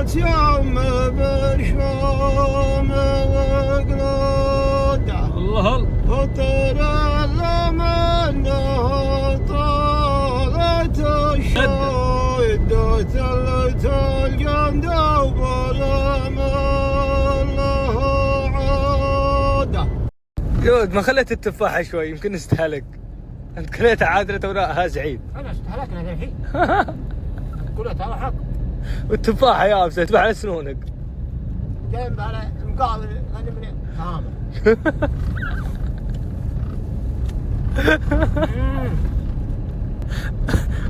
جات يوم برشوم وقلوده الله فطر الزمن طالت الشيد وثلت الجند وظلم الله عوده. جود ما خليت التفاحة شوي يمكن نستهلك. انت كليتها عادلة وراها زعيم. انا استهلكنا الحين. كلها ترى حق. والتفاحة يابسة تبع على سنونك. جايب على مقابل انا من تمام.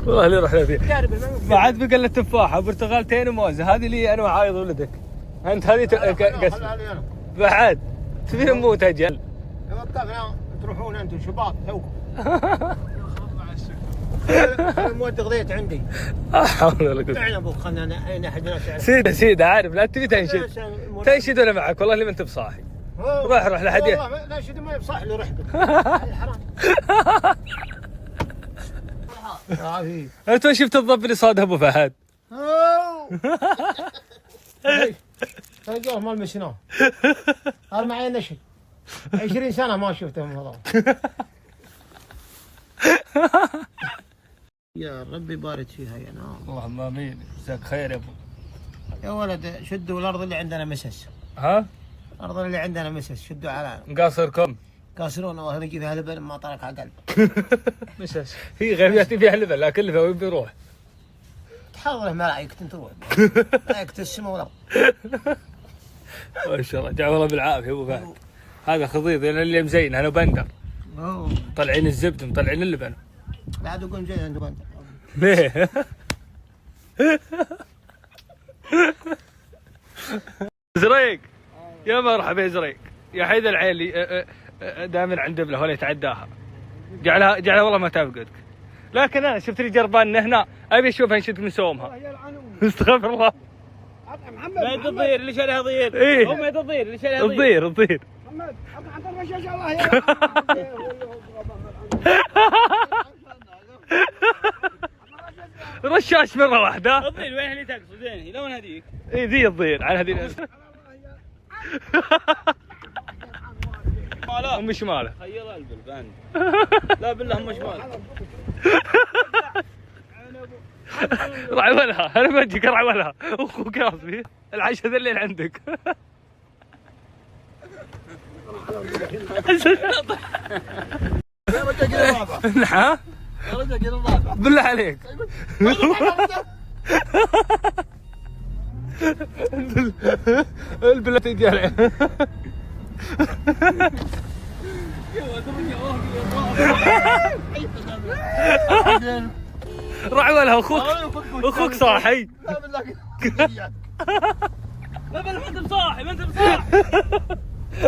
والله اللي رحنا فيه. ما عاد بقى الا تفاحة وبرتقالتين وموزة، هذه لي انا وعايض ولدك. انت هذه قسم. بعد تبي نموت اجل. وقفنا تروحون انتم شباب توكم. المود غضيت عندي. حول ولا قوة. فعلا ابوك خلنا اين احد ناس. سيدة عارف لا تبي تنشد. تنشد وانا معك والله اللي ما انت بصاحي. روح لحد. والله لا شد ما يبصح له رحبك. حرام. انت شفت الضب اللي صاد ابو فهد؟ رجال مال مسناه. صار معي نشد 20 سنة ما شفتهم والله. يا ربي بارك فيها يا نار. اللهم امين. جزاك خير يا ابو. يا ولد شدوا الارض اللي عندنا مسس. ها؟ الارض اللي عندنا مسس شدوا على مقاصركم. كاسرون والله نجي فيها لبن ما طرق على قلب. مسس. هي غير ياتي فيها لبن لكن لبن وين بيروح؟ تحضره ملايكة تروح. ملايكة السماء والارض. ما شاء الله جعل الله بالعافيه ابو فهد. هذا خضيض اللي مزين انا وبندر. طلعين الزبد مطلعين اللبن. بعد يقول زين انت بندر. ليه؟ زريق يا مرحبا يا زريق يا حيد العيلي دائما عند ابله ولا يتعداها. جعلها والله ما تفقدك. لكن انا شفت لي جربان هنا ابي اشوفها نشد من سومها. استغفر الله. ما الضير اللي شاريها ضير. ايه هو ما الضير اللي شاريها الضير. الضير محمد عبد الحمد ما شاء الله يا رشاش مره واحده. الضير وين اللي تقصد وين لون هذيك؟ اي ذي الضير على هذه ام شماله. خير البلبان. لا بالله ام شماله. رعولها انا بجيك رعولها اخوك راسبي العشاء ذا الليل عندك. نعم بالله عليك. البلد تجاري. رعولها اخوك صاحي. لا بالله ما انت بصاحي ما انت بصاحي.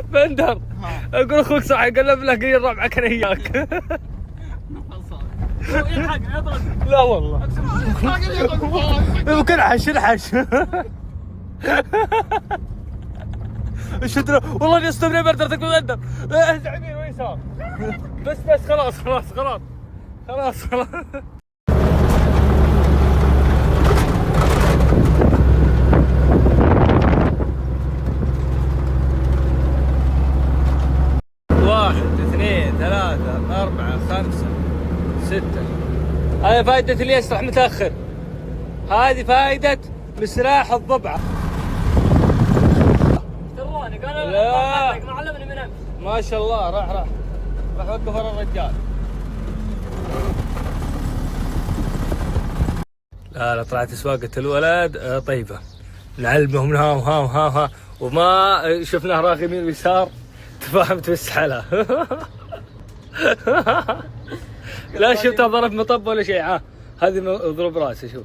بندر اقول اخوك صاحي قال له بالله قيل ربعك انا اياك. لا والله يمكن حش الحش. الشدرة والله اني استمري بردرتك بغندر. يمين ويسار بس خلاص. واحد اثنين ثلاثة أربعة خمسة ستة. هذه فائدة اللي يسرح متأخر. هذه فائدة مسراح الضبعة. تروني قال لا ما علمني من امس. ما شاء الله راح وقف ورا الرجال. لا طلعت سواقة الولد طيبة. نعلمهم ها وها وما شفناه راغي يمين ويسار. تفاهمت بالسحلة. لا شفتها ضرب مطب ولا شيء. هذه ضرب راسه شوف.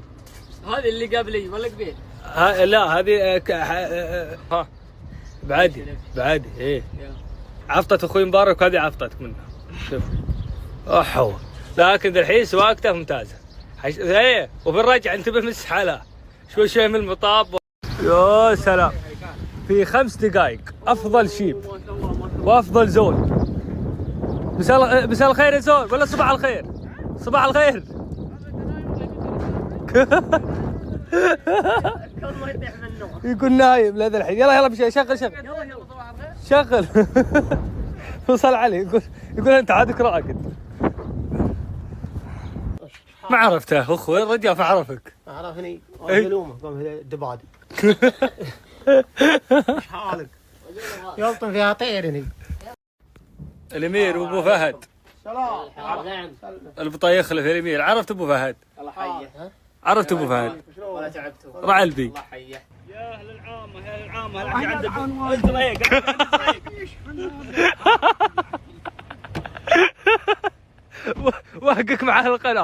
هذه اللي قبلي ولا قبيل؟ لا هذه ها بعدي ايه. عفطت اخوي مبارك وهذه عفطتك منها. شوف احو. لكن الحين سواقته ممتازه. ايه وفي الرجع انتبه من السحلة شوي من المطاب. يا سلام في 5 دقائق افضل شيب وافضل زون. مساء الخير يا زون ولا صباح الخير؟ صباح الخير. قبل ما يطيح منه. يقول نايم لهذا الحين. يلا يلا بشي شغل شغل يلا صباح الخير. شغل. وصل علي يقول انت عادك راقد. ما عرفته اخوي الرجال فعرفك. عرفني إيه. ظلومه قام دبادب. ايش حالك؟ يلطم فيها طير هني. الامير وابو فهد سلام. البطايخ اللي في الامير. عرفت ابو فهد؟ الله حيه. عرفت ابو فهد؟ ولا تعبتوا. رعلبي. الله حيه. يا اهل العامه يا اهل العامه هل عندك الطريق وهقك مع القناه.